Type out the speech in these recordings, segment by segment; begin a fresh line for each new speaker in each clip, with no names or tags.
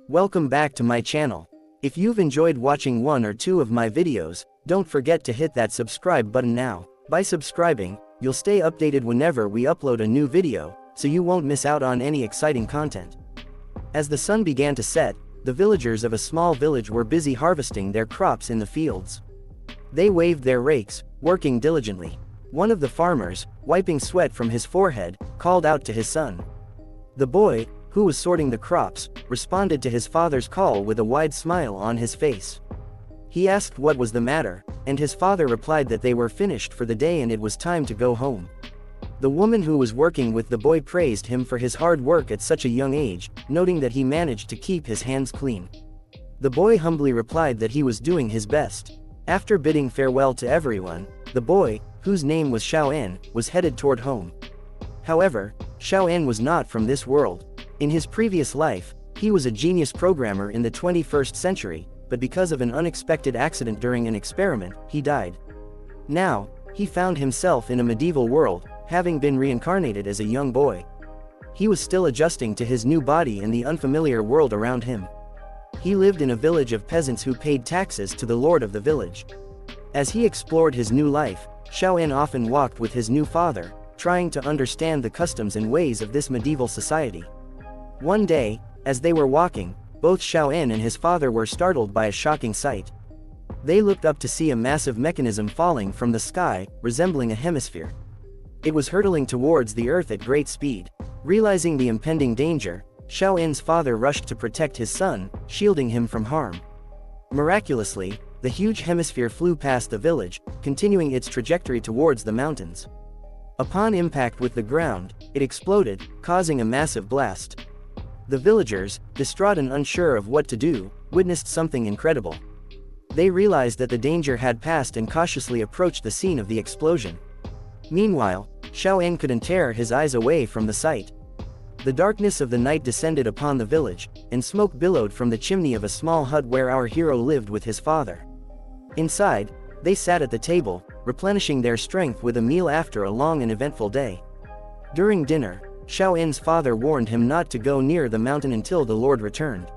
Welcome back to my channel. If you've enjoyed watching one or two of my videos, don't forget to hit that subscribe button now. By subscribing, you'll stay updated whenever we upload a new video, so you won't miss out on any exciting content. As the sun began to set, the villagers of a small village were busy harvesting their crops in the fields. They waved their rakes, working diligently. One of the farmers, wiping sweat from his forehead, called out to his son. The boy, who was sorting the crops, responded to his father's call with a wide smile on his face. He asked what was the matter, and his father replied that they were finished for the day and it was time to go home. The woman who was working with the boy praised him for his hard work at such a young age, noting that he managed to keep his hands clean. The boy humbly replied that he was doing his best. After bidding farewell to everyone, the boy, whose name was Xiao-en, was headed toward home. However, Xiao-en was not from this world. In his previous life, he was a genius programmer in the 21st century, but because of an unexpected accident during an experiment, he died. Now, he found himself in a medieval world, having been reincarnated as a young boy. He was still adjusting to his new body and the unfamiliar world around him. He lived in a village of peasants who paid taxes to the lord of the village. As he explored his new life, Xiao-en often walked with his new father, trying to understand the customs and ways of this medieval society. One day, as they were walking, both Xiao-en and his father were startled by a shocking sight. They looked up to see a massive mechanism falling from the sky, resembling a hemisphere. It was hurtling towards the earth at great speed. Realizing the impending danger, Xiao-en's father rushed to protect his son, shielding him from harm. Miraculously, the huge hemisphere flew past the village, continuing its trajectory towards the mountains. Upon impact with the ground, it exploded, causing a massive blast. The villagers, distraught and unsure of what to do, witnessed something incredible. They realized that the danger had passed and cautiously approached the scene of the explosion. Meanwhile, Xiao-en couldn't tear his eyes away from the sight. The darkness of the night descended upon the village, and smoke billowed from the chimney of a small hut where our hero lived with his father. Inside, they sat at the table, replenishing their strength with a meal after a long and eventful day. During dinner, Xiao-en's father warned him not to go near the mountain until the Lord returned.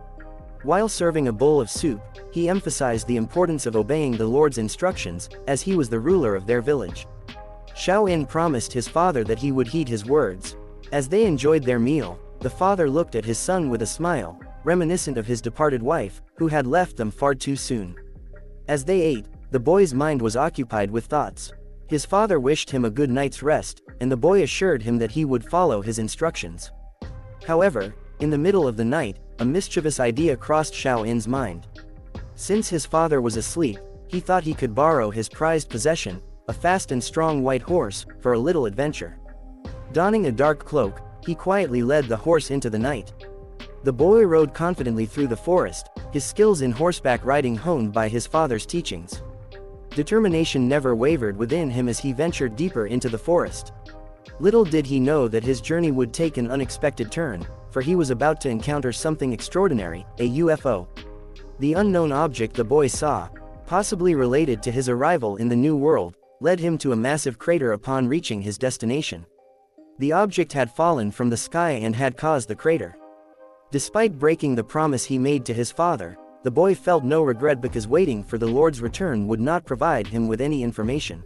While serving a bowl of soup, he emphasized the importance of obeying the Lord's instructions, as he was the ruler of their village. Xiao-en promised his father that he would heed his words. As they enjoyed their meal, the father looked at his son with a smile, reminiscent of his departed wife, who had left them far too soon. As they ate, the boy's mind was occupied with thoughts. His father wished him a good night's rest, and the boy assured him that he would follow his instructions. However, in the middle of the night, a mischievous idea crossed Xiao-en's mind. Since his father was asleep, he thought he could borrow his prized possession, a fast and strong white horse, for a little adventure. Donning a dark cloak, he quietly led the horse into the night. The boy rode confidently through the forest, his skills in horseback riding honed by his father's teachings. Determination never wavered within him as he ventured deeper into the forest. Little did he know that his journey would take an unexpected turn, for he was about to encounter something extraordinary, a UFO. The unknown object the boy saw, possibly related to his arrival in the new world, led him to a massive crater upon reaching his destination. The object had fallen from the sky and had caused the crater. Despite breaking the promise he made to his father, the boy felt no regret because waiting for the Lord's return would not provide him with any information.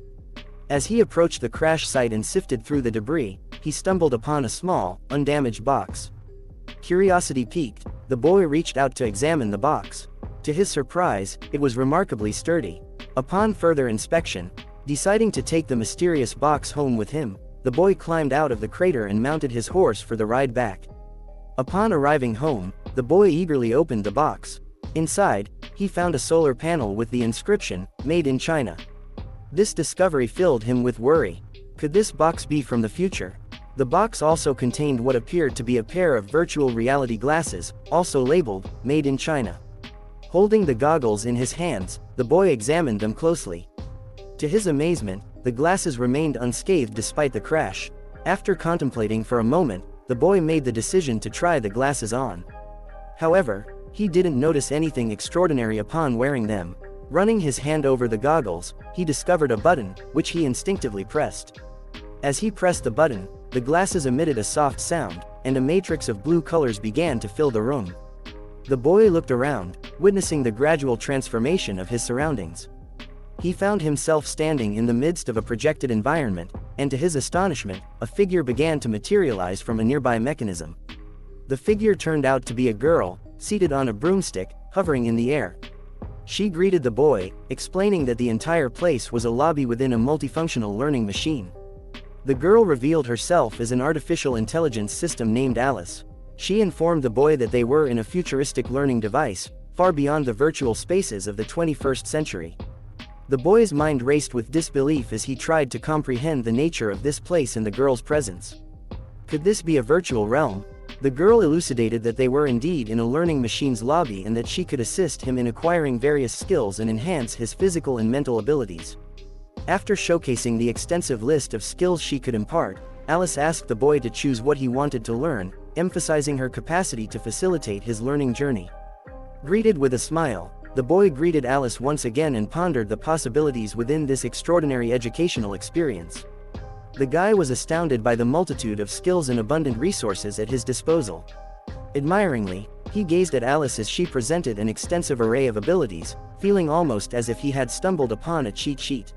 As he approached the crash site and sifted through the debris, he stumbled upon a small, undamaged box. Curiosity piqued, the boy reached out to examine the box. To his surprise, it was remarkably sturdy. Upon further inspection, deciding to take the mysterious box home with him, the boy climbed out of the crater and mounted his horse for the ride back. Upon arriving home, the boy eagerly opened the box. Inside, he found a solar panel with the inscription, "Made in China." This discovery filled him with worry. Could this box be from the future? The box also contained what appeared to be a pair of virtual reality glasses, also labeled, "Made in China." Holding the goggles in his hands, the boy examined them closely. To his amazement, the glasses remained unscathed despite the crash. After contemplating for a moment, the boy made the decision to try the glasses on. However, he didn't notice anything extraordinary upon wearing them. Running his hand over the goggles, he discovered a button, which he instinctively pressed. As he pressed the button, the glasses emitted a soft sound, and a matrix of blue colors began to fill the room. The boy looked around, witnessing the gradual transformation of his surroundings. He found himself standing in the midst of a projected environment, and to his astonishment, a figure began to materialize from a nearby mechanism. The figure turned out to be a girl, seated on a broomstick, hovering in the air. She greeted the boy, explaining that the entire place was a lobby within a multifunctional learning machine. The girl revealed herself as an artificial intelligence system named Alice. She informed the boy that they were in a futuristic learning device, far beyond the virtual spaces of the 21st century. The boy's mind raced with disbelief as he tried to comprehend the nature of this place in the girl's presence. Could this be a virtual realm? The girl elucidated that they were indeed in a learning machine's lobby and that she could assist him in acquiring various skills and enhance his physical and mental abilities. After showcasing the extensive list of skills she could impart, Alice asked the boy to choose what he wanted to learn, emphasizing her capacity to facilitate his learning journey. Greeted with a smile, the boy greeted Alice once again and pondered the possibilities within this extraordinary educational experience. The guy was astounded by the multitude of skills and abundant resources at his disposal. Admiringly, he gazed at Alice as she presented an extensive array of abilities, feeling almost as if he had stumbled upon a cheat sheet.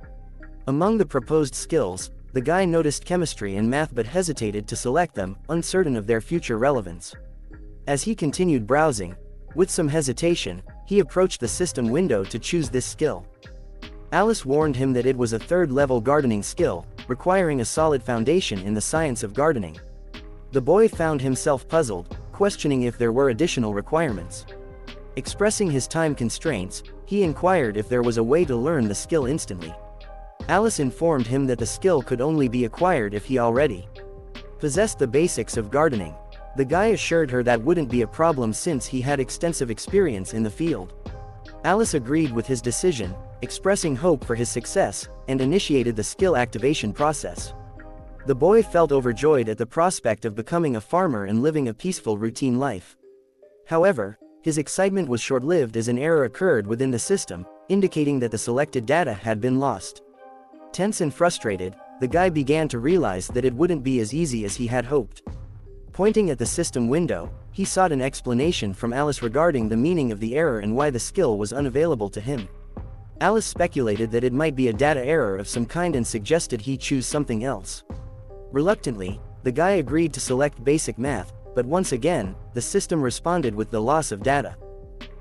Among the proposed skills, the guy noticed chemistry and math but hesitated to select them, uncertain of their future relevance. As he continued browsing, with some hesitation, he approached the system window to choose this skill. Alice warned him that it was a third-level gardening skill, requiring a solid foundation in the science of gardening. The boy found himself puzzled, questioning if there were additional requirements. Expressing his time constraints, he inquired if there was a way to learn the skill instantly. Alice informed him that the skill could only be acquired if he already possessed the basics of gardening. The guy assured her that wouldn't be a problem since he had extensive experience in the field. Alice agreed with his decision, expressing hope for his success, and initiated the skill activation process. The boy felt overjoyed at the prospect of becoming a farmer and living a peaceful routine life. However, his excitement was short-lived as an error occurred within the system, indicating that the selected data had been lost. Tense and frustrated, the guy began to realize that it wouldn't be as easy as he had hoped. Pointing at the system window, he sought an explanation from Alice regarding the meaning of the error and why the skill was unavailable to him. Alice speculated that it might be a data error of some kind and suggested he choose something else. Reluctantly, the guy agreed to select basic math, but once again, the system responded with the loss of data.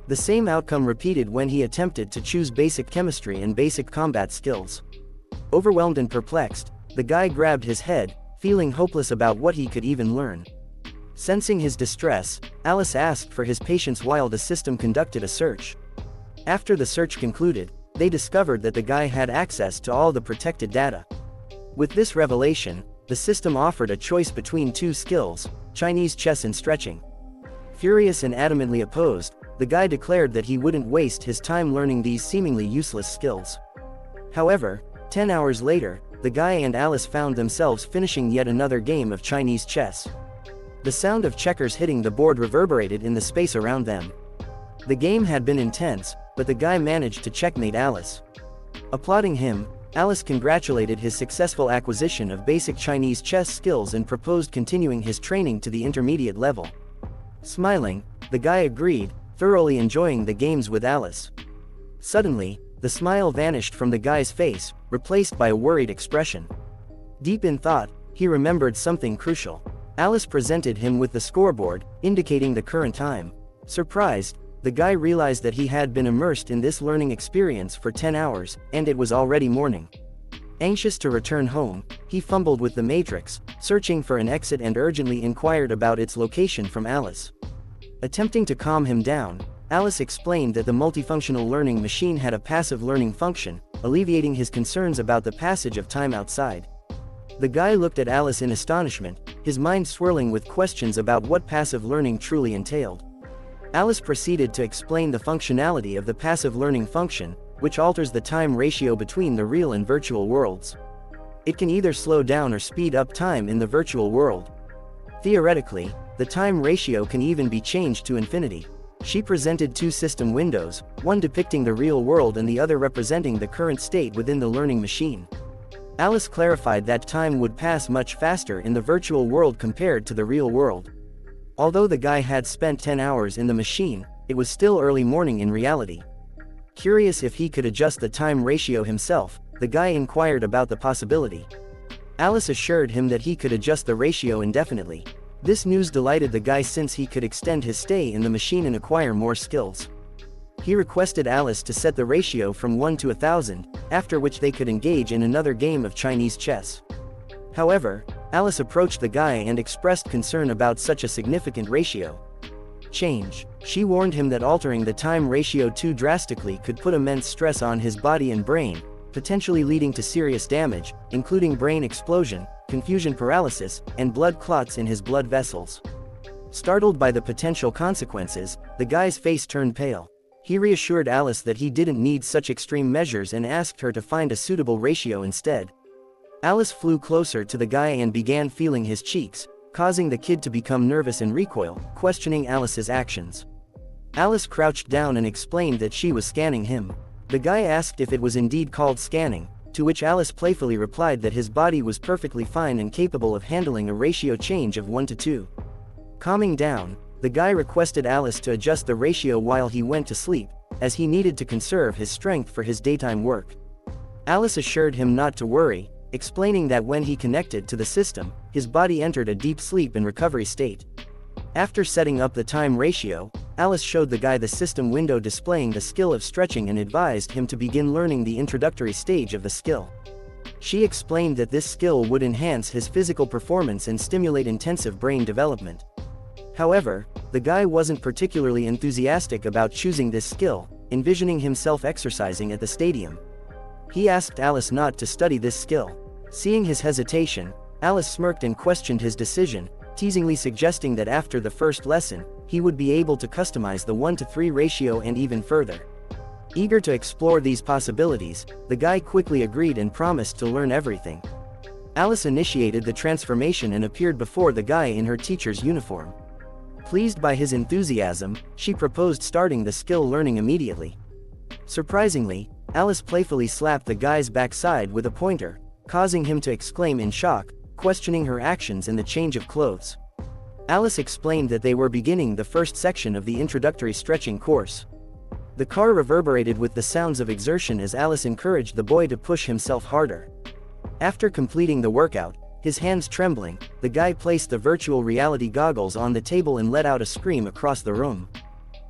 The same outcome repeated when he attempted to choose basic chemistry and basic combat skills. Overwhelmed and perplexed, the guy grabbed his head, feeling hopeless about what he could even learn. Sensing his distress, Alice asked for his patience while the system conducted a search. After the search concluded, they discovered that the guy had access to all the protected data. With this revelation, the system offered a choice between two skills, Chinese chess and stretching. Furious and adamantly opposed, the guy declared that he wouldn't waste his time learning these seemingly useless skills. However, 10 hours later, the guy and Alice found themselves finishing yet another game of Chinese chess. The sound of checkers hitting the board reverberated in the space around them. The game had been intense, but the guy managed to checkmate Alice. Applauding him, Alice congratulated his successful acquisition of basic Chinese chess skills and proposed continuing his training to the intermediate level. Smiling, the guy agreed, thoroughly enjoying the games with Alice. Suddenly, the smile vanished from the guy's face, replaced by a worried expression. Deep in thought, he remembered something crucial. Alice presented him with the scoreboard, indicating the current time. Surprised, the guy realized that he had been immersed in this learning experience for 10 hours, and it was already morning. Anxious to return home, he fumbled with the matrix, searching for an exit and urgently inquired about its location from Alice. Attempting to calm him down, Alice explained that the multifunctional learning machine had a passive learning function, alleviating his concerns about the passage of time outside. The guy looked at Alice in astonishment, his mind swirling with questions about what passive learning truly entailed. Alice proceeded to explain the functionality of the passive learning function, which alters the time ratio between the real and virtual worlds. It can either slow down or speed up time in the virtual world. Theoretically, the time ratio can even be changed to infinity. She presented two system windows, one depicting the real world and the other representing the current state within the learning machine. Alice clarified that time would pass much faster in the virtual world compared to the real world. Although the guy had spent 10 hours in the machine, it was still early morning in reality. Curious if he could adjust the time ratio himself, the guy inquired about the possibility. Alice assured him that he could adjust the ratio indefinitely. This news delighted the guy since he could extend his stay in the machine and acquire more skills. He requested Alice to set the ratio from 1 to 1,000, after which they could engage in another game of Chinese chess. However, Alice approached the guy and expressed concern about such a significant ratio change. She warned him that altering the time ratio too drastically could put immense stress on his body and brain, potentially leading to serious damage, including brain explosion, confusion paralysis, and blood clots in his blood vessels. Startled by the potential consequences, the guy's face turned pale. He reassured Alice that he didn't need such extreme measures and asked her to find a suitable ratio instead. Alice flew closer to the guy and began feeling his cheeks, causing the kid to become nervous and recoil, questioning Alice's actions. Alice crouched down and explained that she was scanning him. The guy asked if it was indeed called scanning, to which Alice playfully replied that his body was perfectly fine and capable of handling a ratio change of 1 to 2. Calming down, the guy requested Alice to adjust the ratio while he went to sleep, as he needed to conserve his strength for his daytime work. Alice assured him not to worry, explaining that when he connected to the system, his body entered a deep sleep and recovery state. After setting up the time ratio, Alice showed the guy the system window displaying the skill of stretching and advised him to begin learning the introductory stage of the skill. She explained that this skill would enhance his physical performance and stimulate intensive brain development. However, the guy wasn't particularly enthusiastic about choosing this skill, envisioning himself exercising at the stadium. He asked Alice not to study this skill. Seeing his hesitation, Alice smirked and questioned his decision, teasingly suggesting that after the first lesson, he would be able to customize the 1 to 3 ratio and even further. Eager to explore these possibilities, the guy quickly agreed and promised to learn everything. Alice initiated the transformation and appeared before the guy in her teacher's uniform. Pleased by his enthusiasm, she proposed starting the skill learning immediately. Surprisingly, Alice playfully slapped the guy's backside with a pointer, causing him to exclaim in shock, questioning her actions and the change of clothes. Alice explained that they were beginning the first section of the introductory stretching course. The car reverberated with the sounds of exertion as Alice encouraged the boy to push himself harder. After completing the workout, his hands trembling, the guy placed the virtual reality goggles on the table and let out a scream across the room.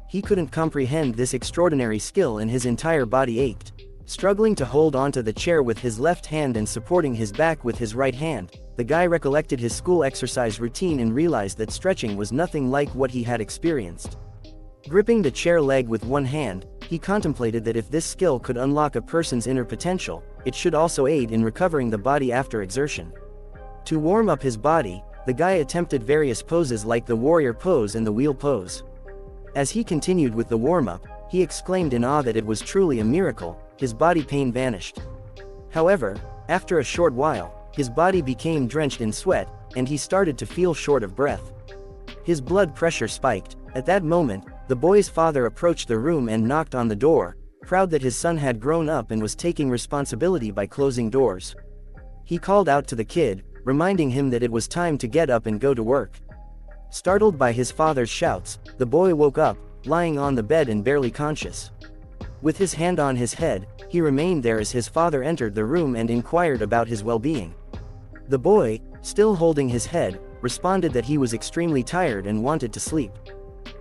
He couldn't comprehend this extraordinary skill and his entire body ached. Struggling to hold onto the chair with his left hand and supporting his back with his right hand, the guy recollected his school exercise routine and realized that stretching was nothing like what he had experienced. Gripping the chair leg with one hand, he contemplated that if this skill could unlock a person's inner potential, it should also aid in recovering the body after exertion. To warm up his body, the guy attempted various poses like the warrior pose and the wheel pose. As he continued with the warm-up, he exclaimed in awe that it was truly a miracle. His body pain vanished. However, after a short while, his body became drenched in sweat, and he started to feel short of breath. His blood pressure spiked. At that moment, the boy's father approached the room and knocked on the door, proud that his son had grown up and was taking responsibility by closing doors. He called out to the kid, reminding him that it was time to get up and go to work. Startled by his father's shouts, the boy woke up, lying on the bed and barely conscious. With his hand on his head, he remained there as his father entered the room and inquired about his well-being. The boy, still holding his head, responded that he was extremely tired and wanted to sleep.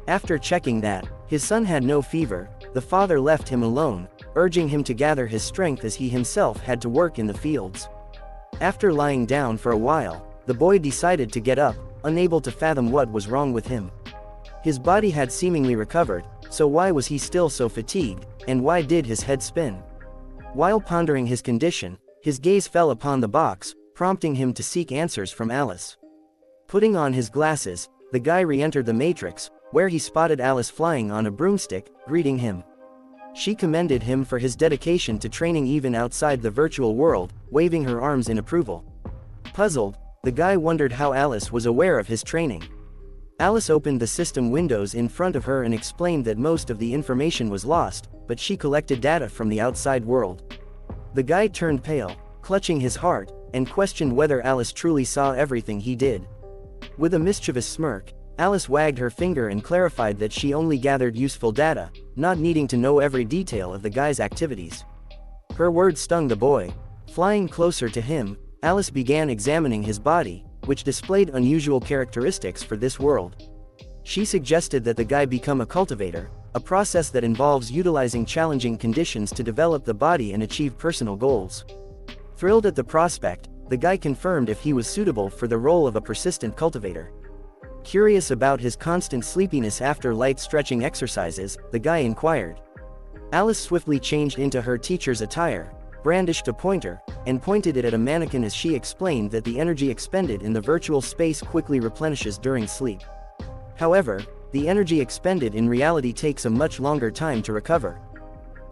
After checking that his son had no fever, the father left him alone, urging him to gather his strength as he himself had to work in the fields. After lying down for a while, the boy decided to get up, unable to fathom what was wrong with him. His body had seemingly recovered, so why was he still so fatigued, and why did his head spin? While pondering his condition, his gaze fell upon the box, prompting him to seek answers from Alice. Putting on his glasses, the guy re-entered the matrix, where he spotted Alice flying on a broomstick, greeting him. She commended him for his dedication to training even outside the virtual world, waving her arms in approval. Puzzled, the guy wondered how Alice was aware of his training. Alice opened the system windows in front of her and explained that most of the information was lost, but she collected data from the outside world. The guy turned pale, clutching his heart, and questioned whether Alice truly saw everything he did. With a mischievous smirk, Alice wagged her finger and clarified that she only gathered useful data, not needing to know every detail of the guy's activities. Her words stung the boy. Flying closer to him, Alice began examining his body, which displayed unusual characteristics for this world. She suggested that the guy become a cultivator, a process that involves utilizing challenging conditions to develop the body and achieve personal goals. Thrilled at the prospect, the guy confirmed if he was suitable for the role of a persistent cultivator. Curious about his constant sleepiness after light stretching exercises, the guy inquired. Alice swiftly changed into her teacher's attire, brandished a pointer, and pointed it at a mannequin as she explained that the energy expended in the virtual space quickly replenishes during sleep. However, the energy expended in reality takes a much longer time to recover.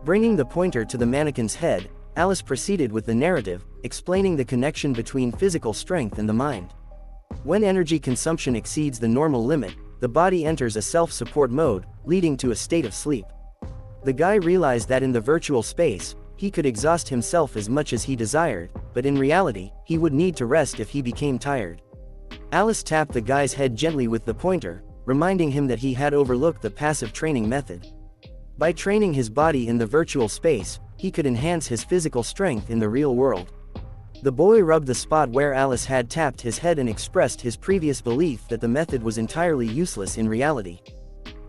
Bringing the pointer to the mannequin's head, Alice proceeded with the narrative, explaining the connection between physical strength and the mind. When energy consumption exceeds the normal limit, the body enters a self-support mode, leading to a state of sleep. The guy realized that in the virtual space, he could exhaust himself as much as he desired, but in reality, he would need to rest if he became tired. Alice tapped the guy's head gently with the pointer, reminding him that he had overlooked the passive training method. By training his body in the virtual space, he could enhance his physical strength in the real world. The boy rubbed the spot where Alice had tapped his head and expressed his previous belief that the method was entirely useless in reality.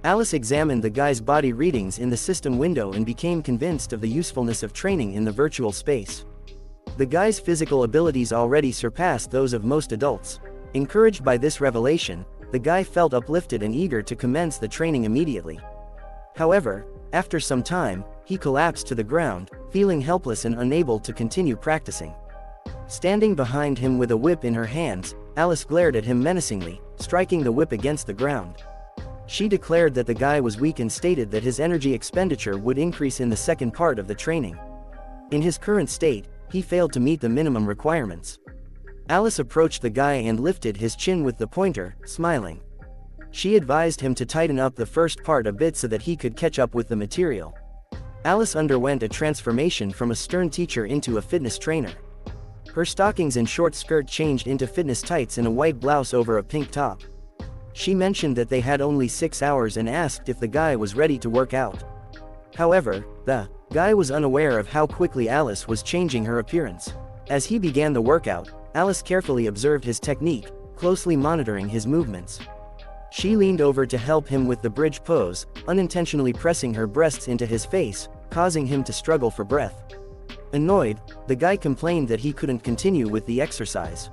Alice examined the guy's body readings in the system window and became convinced of the usefulness of training in the virtual space. The guy's physical abilities already surpassed those of most adults. Encouraged by this revelation, the guy felt uplifted and eager to commence the training immediately. However, after some time, he collapsed to the ground, feeling helpless and unable to continue practicing. Standing behind him with a whip in her hands, Alice glared at him menacingly, striking the whip against the ground. She declared that the guy was weak and stated that his energy expenditure would increase in the second part of the training. In his current state, he failed to meet the minimum requirements. Alice approached the guy and lifted his chin with the pointer, smiling. She advised him to tighten up the first part a bit so that he could catch up with the material. Alice underwent a transformation from a stern teacher into a fitness trainer. Her stockings and short skirt changed into fitness tights and a white blouse over a pink top. She mentioned that they had only 6 hours and asked if the guy was ready to work out. However, the guy was unaware of how quickly Alice was changing her appearance. As he began the workout, Alice carefully observed his technique, closely monitoring his movements. She leaned over to help him with the bridge pose, unintentionally pressing her breasts into his face, causing him to struggle for breath. Annoyed, the guy complained that he couldn't continue with the exercise.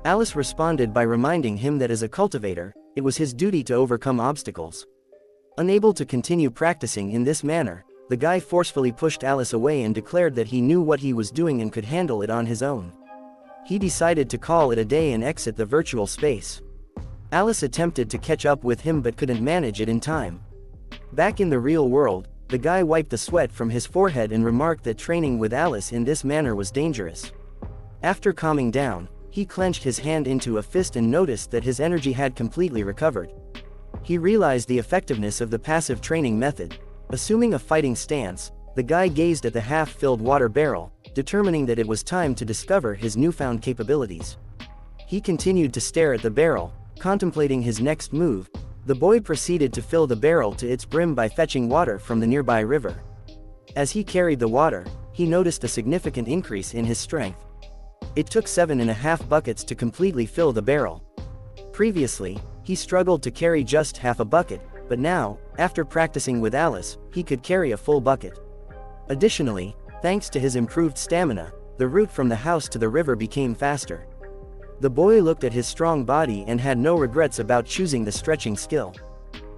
Alice responded by reminding him that as a cultivator, it was his duty to overcome obstacles. Unable to continue practicing in this manner, the guy forcefully pushed Alice away and declared that he knew what he was doing and could handle it on his own. He decided to call it a day and exit the virtual space. Alice attempted to catch up with him but couldn't manage it in time. Back in the real world, the guy wiped the sweat from his forehead and remarked that training with Alice in this manner was dangerous. After calming down, he clenched his hand into a fist and noticed that his energy had completely recovered. He realized the effectiveness of the passive training method. Assuming a fighting stance, the guy gazed at the half-filled water barrel, determining that it was time to discover his newfound capabilities. He continued to stare at the barrel, contemplating his next move. The boy proceeded to fill the barrel to its brim by fetching water from the nearby river. As he carried the water, he noticed a significant increase in his strength. It took 7.5 buckets to completely fill the barrel. Previously, he struggled to carry just half a bucket, but now, after practicing with Alice, he could carry a full bucket. Additionally, thanks to his improved stamina, the route from the house to the river became faster. The boy looked at his strong body and had no regrets about choosing the stretching skill.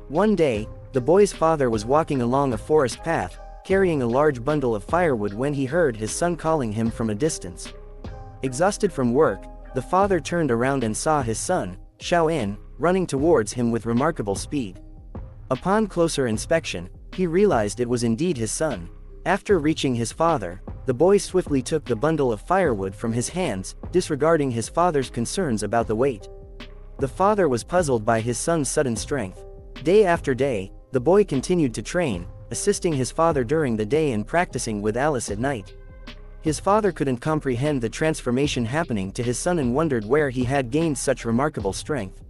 One day, the boy's father was walking along a forest path, carrying a large bundle of firewood when he heard his son calling him from a distance. Exhausted from work, the father turned around and saw his son, Xiao-in, running towards him with remarkable speed. Upon closer inspection, he realized it was indeed his son. After reaching his father, the boy swiftly took the bundle of firewood from his hands, disregarding his father's concerns about the weight. The father was puzzled by his son's sudden strength. Day after day, the boy continued to train, assisting his father during the day and practicing with Alice at night. His father couldn't comprehend the transformation happening to his son and wondered where he had gained such remarkable strength.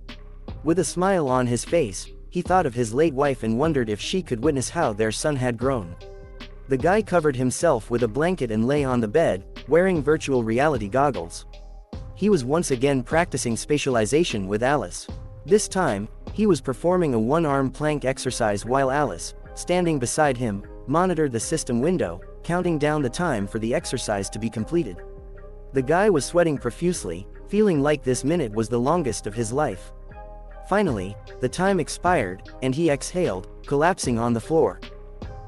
With a smile on his face, he thought of his late wife and wondered if she could witness how their son had grown. The guy covered himself with a blanket and lay on the bed, wearing virtual reality goggles. He was once again practicing spatialization with Alice. This time, he was performing a one-arm plank exercise while Alice, standing beside him, monitored the system window, counting down the time for the exercise to be completed. The guy was sweating profusely, feeling like this minute was the longest of his life. Finally, the time expired, and he exhaled, collapsing on the floor.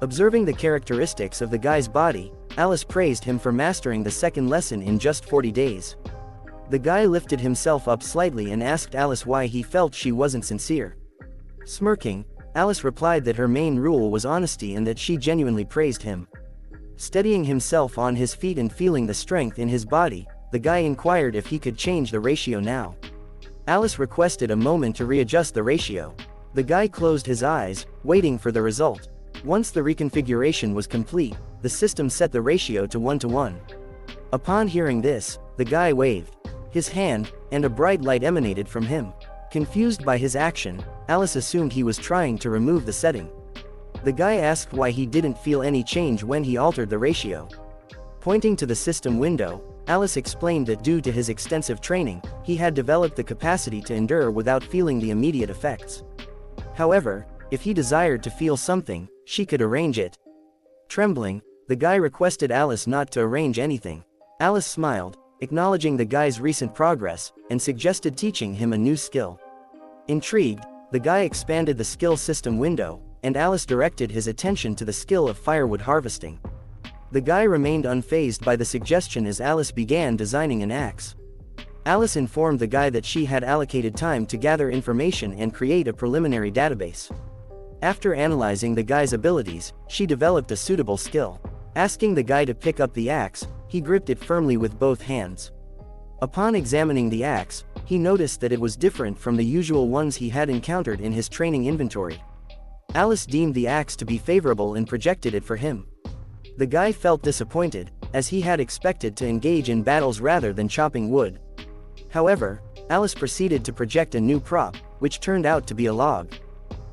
Observing the characteristics of the guy's body, Alice praised him for mastering the second lesson in just 40 days. The guy lifted himself up slightly and asked Alice why he felt she wasn't sincere. Smirking, Alice replied that her main rule was honesty and that she genuinely praised him. Steadying himself on his feet and feeling the strength in his body, the guy inquired if he could change the ratio now. Alice requested a moment to readjust the ratio. The guy closed his eyes, waiting for the result. Once the reconfiguration was complete, the system set the ratio to 1:1. Upon hearing this, the guy waved his hand, and a bright light emanated from him. Confused by his action, Alice assumed he was trying to remove the setting. The guy asked why he didn't feel any change when he altered the ratio. Pointing to the system window, Alice explained that due to his extensive training, he had developed the capacity to endure without feeling the immediate effects. However, if he desired to feel something, she could arrange it. Trembling, the guy requested Alice not to arrange anything. Alice smiled, acknowledging the guy's recent progress, and suggested teaching him a new skill. Intrigued, the guy expanded the skill system window, and Alice directed his attention to the skill of firewood harvesting. The guy remained unfazed by the suggestion as Alice began designing an axe. Alice informed the guy that she had allocated time to gather information and create a preliminary database. After analyzing the guy's abilities, she developed a suitable skill. Asking the guy to pick up the axe, he gripped it firmly with both hands. Upon examining the axe, he noticed that it was different from the usual ones he had encountered in his training inventory. Alice deemed the axe to be favorable and projected it for him. The guy felt disappointed, as he had expected to engage in battles rather than chopping wood. However, Alice proceeded to project a new prop, which turned out to be a log.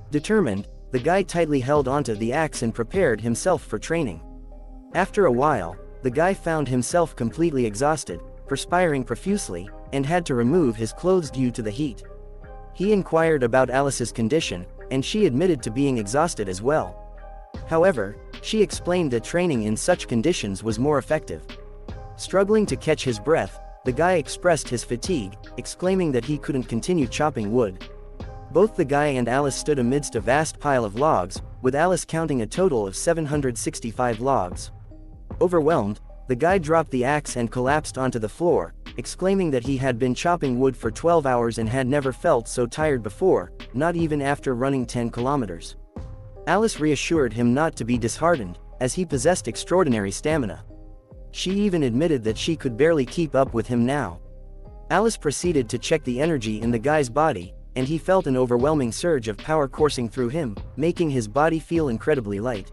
Determined, the guy tightly held onto the axe and prepared himself for training. After a while, the guy found himself completely exhausted, perspiring profusely, and had to remove his clothes due to the heat. He inquired about Alice's condition, and she admitted to being exhausted as well. However, she explained that training in such conditions was more effective. Struggling to catch his breath, the guy expressed his fatigue, exclaiming that he couldn't continue chopping wood. Both the guy and Alice stood amidst a vast pile of logs, with Alice counting a total of 765 logs. Overwhelmed, the guy dropped the axe and collapsed onto the floor, exclaiming that he had been chopping wood for 12 hours and had never felt so tired before, not even after running 10 kilometers. Alice reassured him not to be disheartened, as he possessed extraordinary stamina. She even admitted that she could barely keep up with him now. Alice proceeded to check the energy in the guy's body, and he felt an overwhelming surge of power coursing through him, making his body feel incredibly light.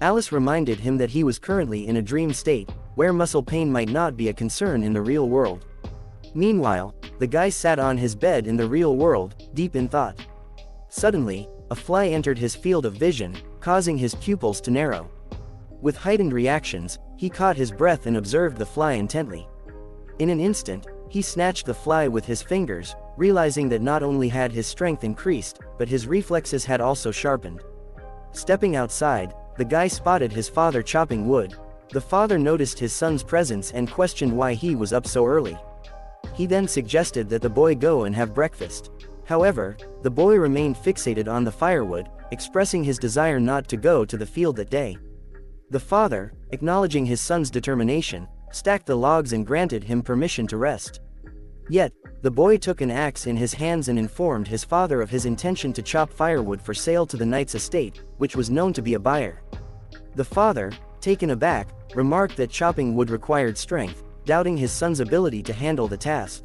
Alice reminded him that he was currently in a dream state, where muscle pain might not be a concern in the real world. Meanwhile, the guy sat on his bed in the real world, deep in thought. Suddenly, a fly entered his field of vision, causing his pupils to narrow. With heightened reactions, he caught his breath and observed the fly intently. In an instant, he snatched the fly with his fingers, realizing that not only had his strength increased, but his reflexes had also sharpened. Stepping outside, the guy spotted his father chopping wood. The father noticed his son's presence and questioned why he was up so early. He then suggested that the boy go and have breakfast. However, the boy remained fixated on the firewood, expressing his desire not to go to the field that day. The father, acknowledging his son's determination, stacked the logs and granted him permission to rest. Yet, the boy took an axe in his hands and informed his father of his intention to chop firewood for sale to the knight's estate, which was known to be a buyer. The father, taken aback, remarked that chopping wood required strength, doubting his son's ability to handle the task.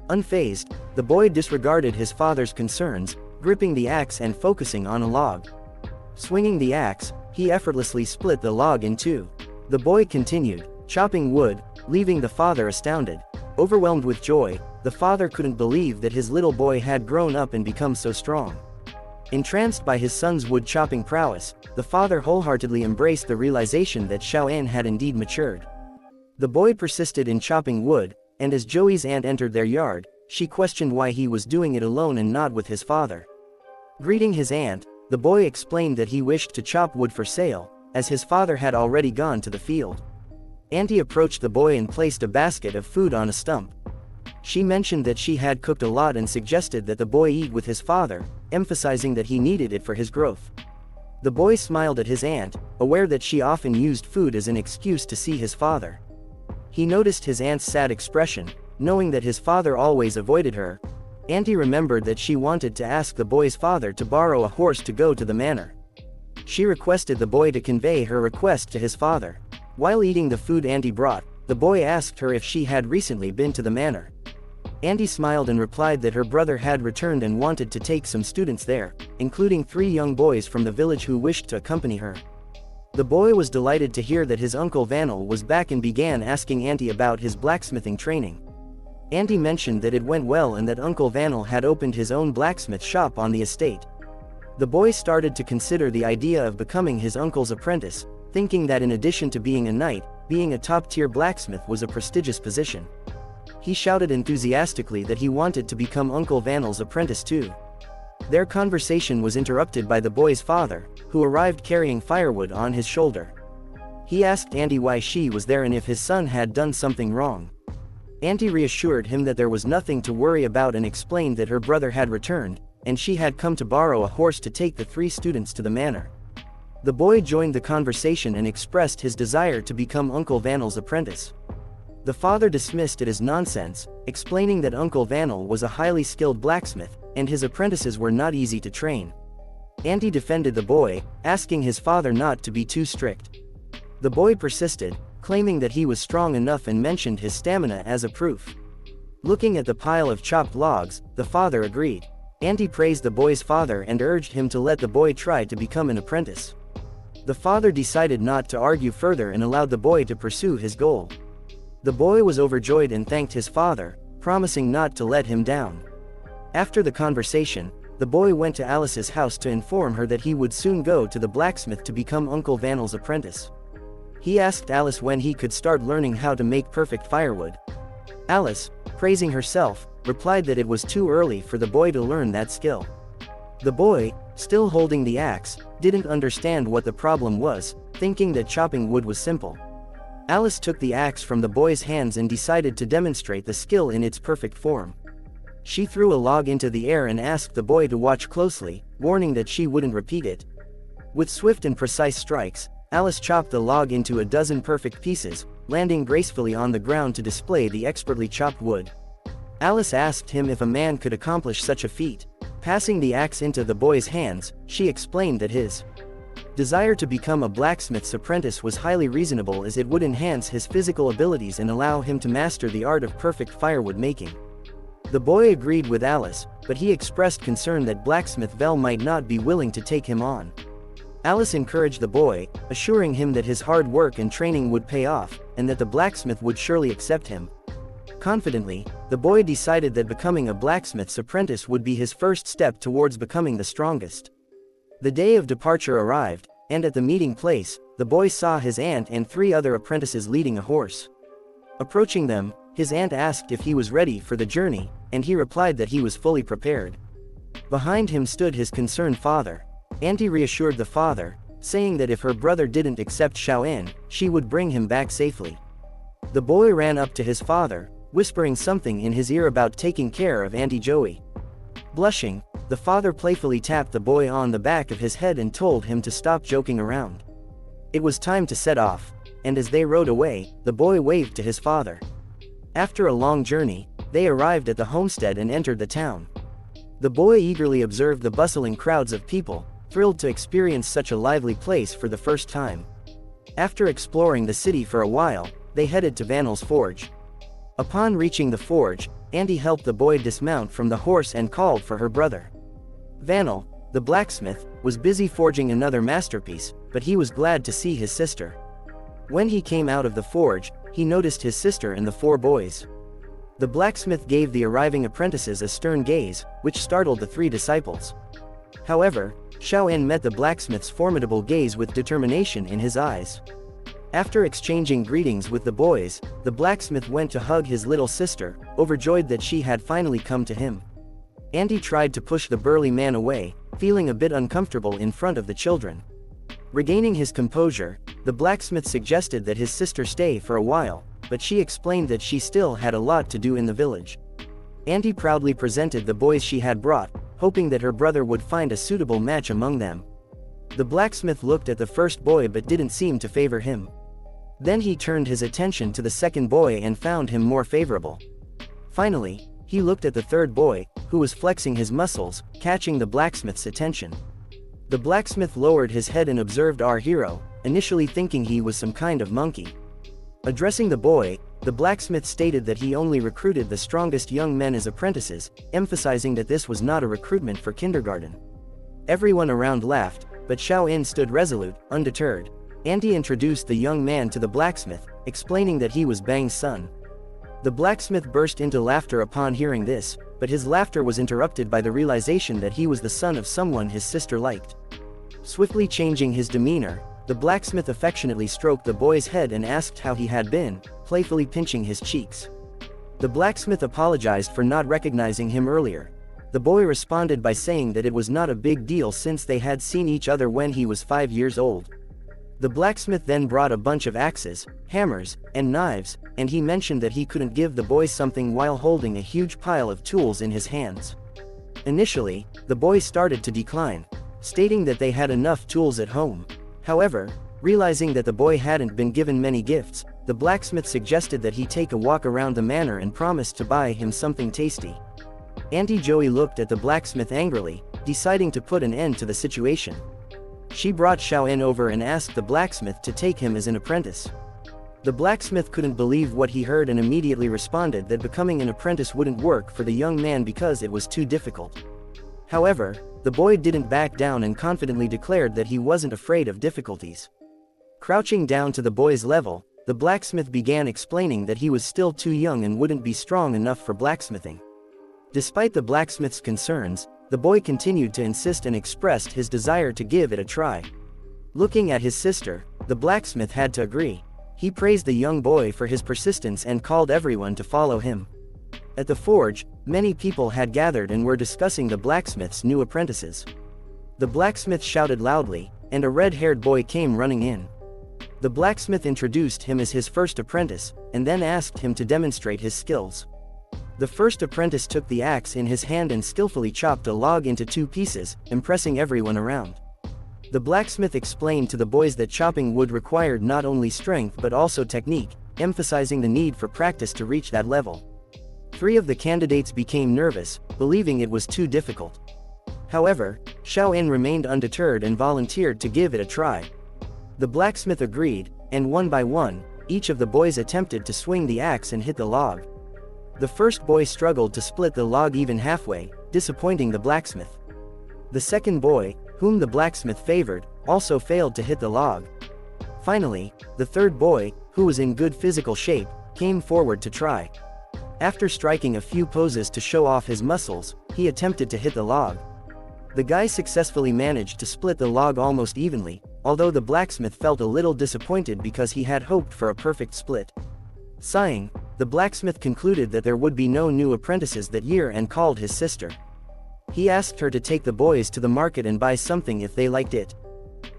Unfazed, the boy disregarded his father's concerns, gripping the axe and focusing on a log. Swinging the axe, he effortlessly split the log in two. The boy continued, chopping wood, leaving the father astounded. Overwhelmed with joy, the father couldn't believe that his little boy had grown up and become so strong. Entranced by his son's wood-chopping prowess, the father wholeheartedly embraced the realization that Xiaoan had indeed matured. The boy persisted in chopping wood, and as Joey's aunt entered their yard, she questioned why he was doing it alone and not with his father. Greeting his aunt, the boy explained that he wished to chop wood for sale, as his father had already gone to the field. Auntie approached the boy and placed a basket of food on a stump. She mentioned that she had cooked a lot and suggested that the boy eat with his father, emphasizing that he needed it for his growth. The boy smiled at his aunt, aware that she often used food as an excuse to see his father. He noticed his aunt's sad expression, knowing that his father always avoided her. Auntie remembered that she wanted to ask the boy's father to borrow a horse to go to the manor. She requested the boy to convey her request to his father. While eating the food Auntie brought, the boy asked her if she had recently been to the manor. Auntie smiled and replied that her brother had returned and wanted to take some students there, including 3 young boys from the village who wished to accompany her. The boy was delighted to hear that his uncle Vanel was back and began asking Auntie about his blacksmithing training. Auntie mentioned that it went well and that Uncle Vanel had opened his own blacksmith shop on the estate. The boy started to consider the idea of becoming his uncle's apprentice, thinking that in addition to being a knight, being a top-tier blacksmith was a prestigious position. He shouted enthusiastically that he wanted to become Uncle Vanel's apprentice too. Their conversation was interrupted by the boy's father, who arrived carrying firewood on his shoulder. He asked Auntie why she was there and if his son had done something wrong. Auntie reassured him that there was nothing to worry about and explained that her brother had returned, and she had come to borrow a horse to take the 3 students to the manor. The boy joined the conversation and expressed his desire to become Uncle Vanel's apprentice. The father dismissed it as nonsense, explaining that Uncle Vanel was a highly skilled blacksmith, and his apprentices were not easy to train. Auntie defended the boy, asking his father not to be too strict. The boy persisted, claiming that he was strong enough and mentioned his stamina as a proof. Looking at the pile of chopped logs, the father agreed. Auntie praised the boy's father and urged him to let the boy try to become an apprentice. The father decided not to argue further and allowed the boy to pursue his goal. The boy was overjoyed and thanked his father, promising not to let him down. After the conversation, the boy went to Alice's house to inform her that he would soon go to the blacksmith to become Uncle Vanel's apprentice. He asked Alice when he could start learning how to make perfect firewood. Alice, praising herself, replied that it was too early for the boy to learn that skill. The boy, still holding the axe, didn't understand what the problem was, thinking that chopping wood was simple. Alice took the axe from the boy's hands and decided to demonstrate the skill in its perfect form. She threw a log into the air and asked the boy to watch closely, warning that she wouldn't repeat it. With swift and precise strikes, Alice chopped the log into a dozen perfect pieces, landing gracefully on the ground to display the expertly chopped wood. Alice asked him if a man could accomplish such a feat. Passing the axe into the boy's hands, she explained that his desire to become a blacksmith's apprentice was highly reasonable as it would enhance his physical abilities and allow him to master the art of perfect firewood making. The boy agreed with Alice, but he expressed concern that blacksmith Vel might not be willing to take him on. Alice encouraged the boy, assuring him that his hard work and training would pay off, and that the blacksmith would surely accept him. Confidently, the boy decided that becoming a blacksmith's apprentice would be his first step towards becoming the strongest. The day of departure arrived, and at the meeting place, the boy saw his aunt and 3 other apprentices leading a horse. Approaching them, his aunt asked if he was ready for the journey, and he replied that he was fully prepared. Behind him stood his concerned father. Auntie reassured the father, saying that if her brother didn't accept Xiaoan, she would bring him back safely. The boy ran up to his father, whispering something in his ear about taking care of Auntie Joey. Blushing, the father playfully tapped the boy on the back of his head and told him to stop joking around. It was time to set off, and as they rode away, the boy waved to his father. After a long journey, they arrived at the homestead and entered the town. The boy eagerly observed the bustling crowds of people, thrilled to experience such a lively place for the first time. After exploring the city for a while, they headed to Vanel's forge. Upon reaching the forge, Auntie helped the boy dismount from the horse and called for her brother. Vanel, the blacksmith, was busy forging another masterpiece, but he was glad to see his sister. When he came out of the forge, he noticed his sister and the 4 boys. The blacksmith gave the arriving apprentices a stern gaze, which startled the 3 disciples. However, Xiao-in met the blacksmith's formidable gaze with determination in his eyes. After exchanging greetings with the boys, the blacksmith went to hug his little sister, overjoyed that she had finally come to him. Andy tried to push the burly man away, feeling a bit uncomfortable in front of the children. Regaining his composure, the blacksmith suggested that his sister stay for a while, but she explained that she still had a lot to do in the village. Andy proudly presented the boys she had brought, hoping that her brother would find a suitable match among them. The blacksmith looked at the first boy but didn't seem to favor him. Then he turned his attention to the second boy and found him more favorable. Finally, he looked at the third boy, who was flexing his muscles, catching the blacksmith's attention. The blacksmith lowered his head and observed our hero, initially thinking he was some kind of monkey. Addressing the boy, the blacksmith stated that he only recruited the strongest young men as apprentices, emphasizing that this was not a recruitment for kindergarten. Everyone around laughed, but Xiao-in stood resolute, undeterred. Andy introduced the young man to the blacksmith, explaining that he was Bang's son. The blacksmith burst into laughter upon hearing this, but his laughter was interrupted by the realization that he was the son of someone his sister liked. Swiftly changing his demeanor, the blacksmith affectionately stroked the boy's head and asked how he had been, playfully pinching his cheeks. The blacksmith apologized for not recognizing him earlier. The boy responded by saying that it was not a big deal since they had seen each other when he was 5 years old. The blacksmith then brought a bunch of axes, hammers, and knives, and he mentioned that he couldn't give the boy something while holding a huge pile of tools in his hands. Initially, the boy started to decline, stating that they had enough tools at home. However, realizing that the boy hadn't been given many gifts, the blacksmith suggested that he take a walk around the manor and promised to buy him something tasty. Auntie Joey looked at the blacksmith angrily, deciding to put an end to the situation. She brought Xiao-in over and asked the blacksmith to take him as an apprentice. The blacksmith couldn't believe what he heard and immediately responded that becoming an apprentice wouldn't work for the young man because it was too difficult. However, the boy didn't back down and confidently declared that he wasn't afraid of difficulties. Crouching down to the boy's level, the blacksmith began explaining that he was still too young and wouldn't be strong enough for blacksmithing. Despite the blacksmith's concerns, the boy continued to insist and expressed his desire to give it a try. Looking at his sister, the blacksmith had to agree. He praised the young boy for his persistence and called everyone to follow him. At the forge, many people had gathered and were discussing the blacksmith's new apprentices. The blacksmith shouted loudly, and a red-haired boy came running in. The blacksmith introduced him as his first apprentice, and then asked him to demonstrate his skills. The first apprentice took the axe in his hand and skillfully chopped a log into 2 pieces, impressing everyone around. The blacksmith explained to the boys that chopping wood required not only strength but also technique, emphasizing the need for practice to reach that level. 3 of the candidates became nervous, believing it was too difficult. However, Xiao-in remained undeterred and volunteered to give it a try. The blacksmith agreed, and one by one, each of the boys attempted to swing the axe and hit the log. The first boy struggled to split the log even halfway, disappointing the blacksmith. The second boy, whom the blacksmith favored, also failed to hit the log. Finally, the third boy, who was in good physical shape, came forward to try. After striking a few poses to show off his muscles, he attempted to hit the log. The guy successfully managed to split the log almost evenly, although the blacksmith felt a little disappointed because he had hoped for a perfect split. Sighing, the blacksmith concluded that there would be no new apprentices that year and called his sister. He asked her to take the boys to the market and buy something if they liked it.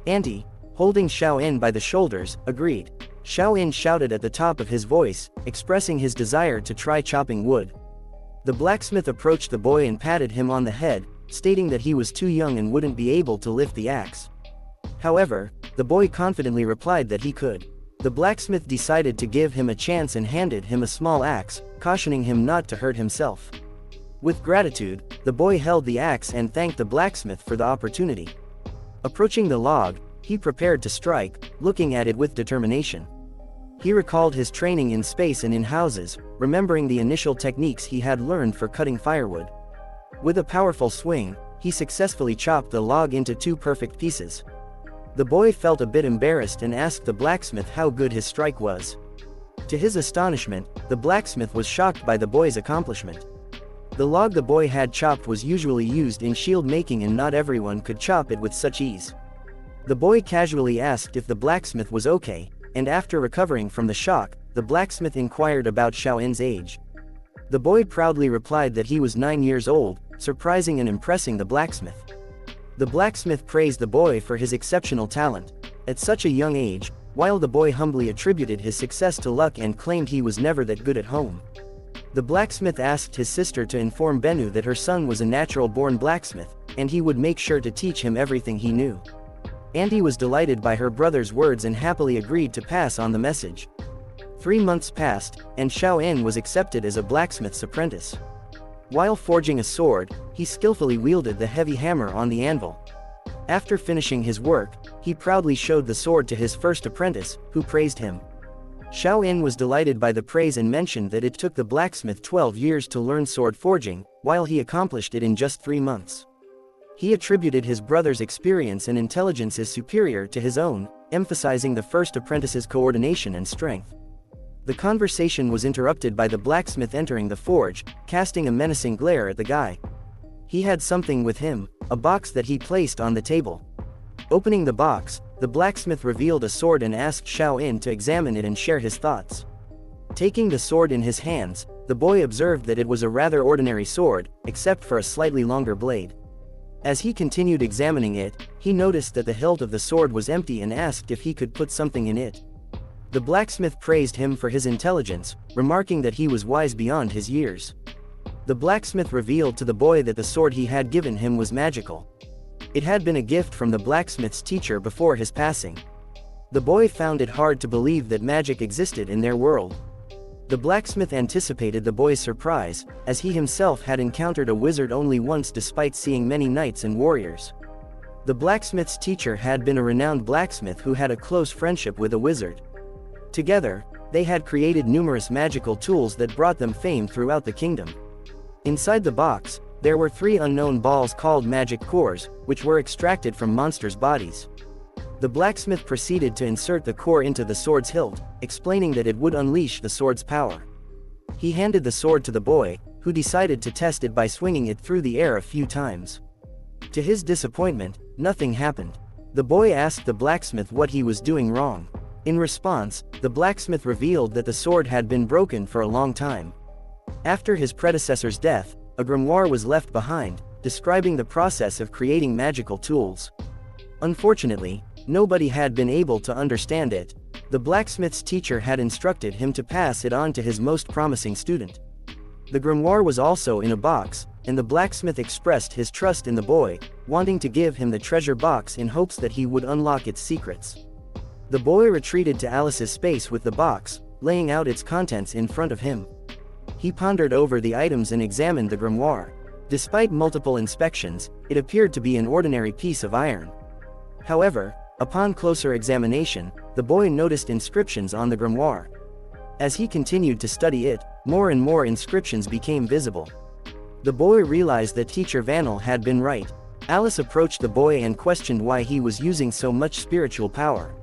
Auntie, holding Xiao-in by the shoulders, agreed. Xiao-in shouted at the top of his voice, expressing his desire to try chopping wood. The blacksmith approached the boy and patted him on the head, stating that he was too young and wouldn't be able to lift the axe. However, the boy confidently replied that he could. The blacksmith decided to give him a chance and handed him a small axe, cautioning him not to hurt himself. With gratitude, the boy held the axe and thanked the blacksmith for the opportunity. Approaching the log, he prepared to strike, looking at it with determination. He recalled his training in space and in houses, remembering the initial techniques he had learned for cutting firewood. With a powerful swing, he successfully chopped the log into 2 perfect pieces. The boy felt a bit embarrassed and asked the blacksmith how good his strike was. To his astonishment, the blacksmith was shocked by the boy's accomplishment. The log the boy had chopped was usually used in shield making and not everyone could chop it with such ease. The boy casually asked if the blacksmith was okay, and after recovering from the shock, the blacksmith inquired about Xiao'in's age. The boy proudly replied that he was 9 years old, surprising and impressing the blacksmith. The blacksmith praised the boy for his exceptional talent. At such a young age, while the boy humbly attributed his success to luck and claimed he was never that good at home. The blacksmith asked his sister to inform Bennu that her son was a natural-born blacksmith, and he would make sure to teach him everything he knew. Andy was delighted by her brother's words and happily agreed to pass on the message. 3 months passed, and Xiao'in was accepted as a blacksmith's apprentice. While forging a sword, he skillfully wielded the heavy hammer on the anvil. After finishing his work, he proudly showed the sword to his first apprentice, who praised him. Xiao'in was delighted by the praise and mentioned that it took the blacksmith 12 years to learn sword forging, while he accomplished it in just 3 months. He attributed his brother's experience and intelligence as superior to his own, emphasizing the first apprentice's coordination and strength. The conversation was interrupted by the blacksmith entering the forge, casting a menacing glare at the guy. He had something with him, a box that he placed on the table. Opening the box, the blacksmith revealed a sword and asked Xiao'in to examine it and share his thoughts. Taking the sword in his hands, the boy observed that it was a rather ordinary sword, except for a slightly longer blade. As he continued examining it, he noticed that the hilt of the sword was empty and asked if he could put something in it. The blacksmith praised him for his intelligence, remarking that he was wise beyond his years. The blacksmith revealed to the boy that the sword he had given him was magical. It had been a gift from the blacksmith's teacher before his passing. The boy found it hard to believe that magic existed in their world. The blacksmith anticipated the boy's surprise, as he himself had encountered a wizard only once despite seeing many knights and warriors. The blacksmith's teacher had been a renowned blacksmith who had a close friendship with a wizard. Together, they had created numerous magical tools that brought them fame throughout the kingdom. Inside the box, there were 3 unknown balls called magic cores, which were extracted from monsters' bodies. The blacksmith proceeded to insert the core into the sword's hilt, explaining that it would unleash the sword's power. He handed the sword to the boy, who decided to test it by swinging it through the air a few times. To his disappointment, nothing happened. The boy asked the blacksmith what he was doing wrong. In response, the blacksmith revealed that the sword had been broken for a long time. After his predecessor's death, a grimoire was left behind, describing the process of creating magical tools. Unfortunately, nobody had been able to understand it. The blacksmith's teacher had instructed him to pass it on to his most promising student. The grimoire was also in a box, and the blacksmith expressed his trust in the boy, wanting to give him the treasure box in hopes that he would unlock its secrets. The boy retreated to Alice's space with the box, laying out its contents in front of him. He pondered over the items and examined the grimoire. Despite multiple inspections, it appeared to be an ordinary piece of iron. However, upon closer examination, the boy noticed inscriptions on the grimoire. As he continued to study it, more and more inscriptions became visible. The boy realized that Teacher Vanel had been right. Alice approached the boy and questioned why he was using so much spiritual power.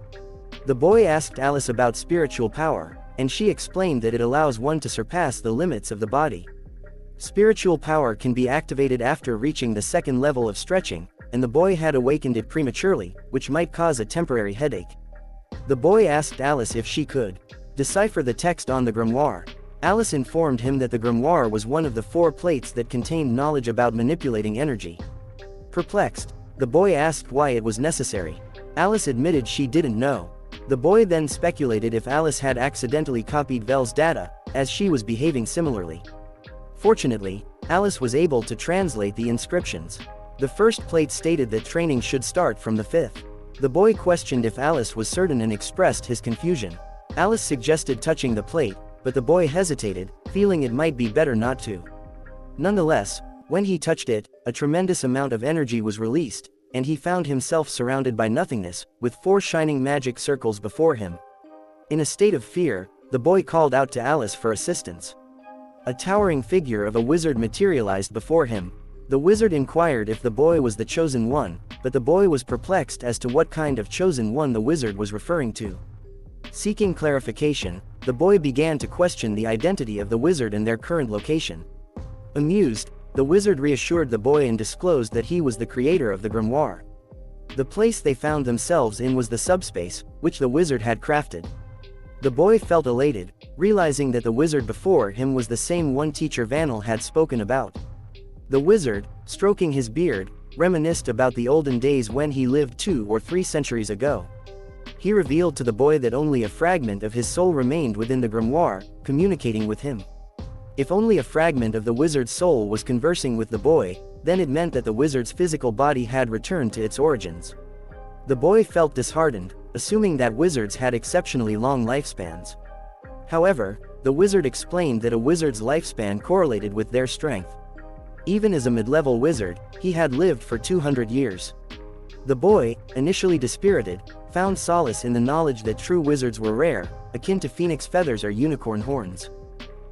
The boy asked Alice about spiritual power, and she explained that it allows one to surpass the limits of the body. Spiritual power can be activated after reaching the 2nd level of stretching, and the boy had awakened it prematurely, which might cause a temporary headache. The boy asked Alice if she could decipher the text on the grimoire. Alice informed him that the grimoire was one of the 4 plates that contained knowledge about manipulating energy. Perplexed, the boy asked why it was necessary. Alice admitted she didn't know. The boy then speculated if Alice had accidentally copied Vel's data, as she was behaving similarly. Fortunately, Alice was able to translate the inscriptions. The first plate stated that training should start from the 5th. The boy questioned if Alice was certain and expressed his confusion. Alice suggested touching the plate, but the boy hesitated, feeling it might be better not to. Nonetheless, when he touched it, a tremendous amount of energy was released, and he found himself surrounded by nothingness, with 4 shining magic circles before him. In a state of fear, the boy called out to Alice for assistance. A towering figure of a wizard materialized before him. The wizard inquired if the boy was the chosen one, but the boy was perplexed as to what kind of chosen one the wizard was referring to. Seeking clarification, the boy began to question the identity of the wizard and their current location. Amused, the wizard reassured the boy and disclosed that he was the creator of the grimoire. The place they found themselves in was the subspace, which the wizard had crafted. The boy felt elated, realizing that the wizard before him was the same one teacher Vanel had spoken about. The wizard, stroking his beard, reminisced about the olden days when he lived 2 or 3 centuries ago. He revealed to the boy that only a fragment of his soul remained within the grimoire, communicating with him. If only a fragment of the wizard's soul was conversing with the boy, then it meant that the wizard's physical body had returned to its origins. The boy felt disheartened, assuming that wizards had exceptionally long lifespans. However, the wizard explained that a wizard's lifespan correlated with their strength. Even as a mid-level wizard, he had lived for 200 years. The boy, initially dispirited, found solace in the knowledge that true wizards were rare, akin to phoenix feathers or unicorn horns.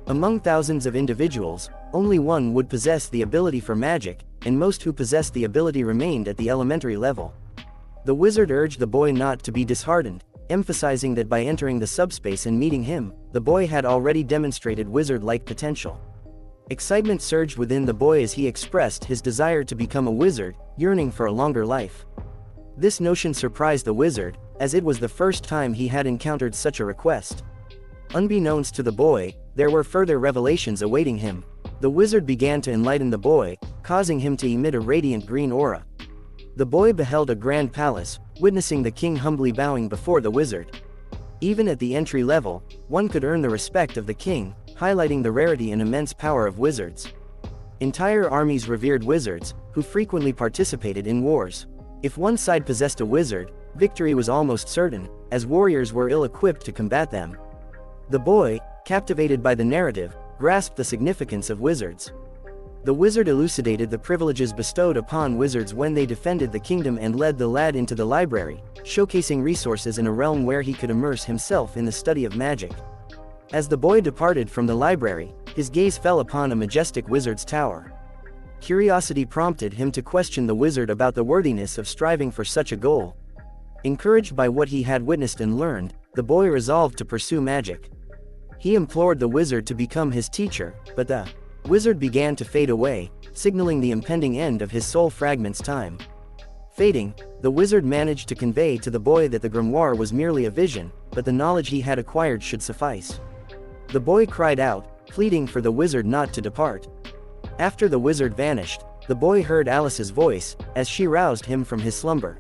Among thousands of individuals, only one would possess the ability for magic, and most who possessed the ability remained at the elementary level. The wizard urged the boy not to be disheartened, emphasizing that by entering the subspace and meeting him, the boy had already demonstrated wizard-like potential. Excitement surged within the boy as he expressed his desire to become a wizard, yearning for a longer life. This notion surprised the wizard, as it was the first time he had encountered such a request. Unbeknownst to the boy, there were further revelations awaiting him. The wizard began to enlighten the boy, causing him to emit a radiant green aura. The boy beheld a grand palace, witnessing the king humbly bowing before the wizard. Even at the entry level, one could earn the respect of the king, highlighting the rarity and immense power of wizards. Entire armies revered wizards, who frequently participated in wars. If one side possessed a wizard, victory was almost certain, as warriors were ill-equipped to combat them. The boy, captivated by the narrative, grasped the significance of wizards. The wizard elucidated the privileges bestowed upon wizards when they defended the kingdom and led the lad into the library, showcasing resources in a realm where he could immerse himself in the study of magic. As the boy departed from the library, his gaze fell upon a majestic wizard's tower. Curiosity prompted him to question the wizard about the worthiness of striving for such a goal. Encouraged by what he had witnessed and learned, the boy resolved to pursue magic. He implored the wizard to become his teacher, but the wizard began to fade away, signaling the impending end of his soul fragment's time. Fading, the wizard managed to convey to the boy that the grimoire was merely a vision, but the knowledge he had acquired should suffice. The boy cried out, pleading for the wizard not to depart. After the wizard vanished, the boy heard Alice's voice, as she roused him from his slumber.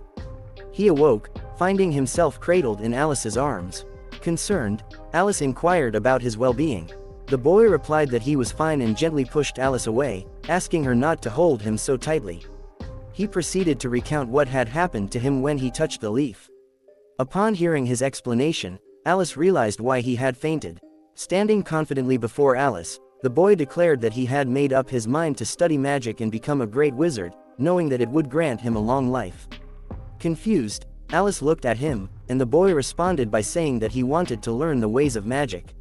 He awoke, finding himself cradled in Alice's arms. Concerned, Alice inquired about his well-being. The boy replied that he was fine and gently pushed Alice away, asking her not to hold him so tightly. He proceeded to recount what had happened to him when he touched the leaf. Upon hearing his explanation, Alice realized why he had fainted. Standing confidently before Alice, the boy declared that he had made up his mind to study magic and become a great wizard, knowing that it would grant him a long life. Confused, Alice looked at him, and the boy responded by saying that he wanted to learn the ways of magic.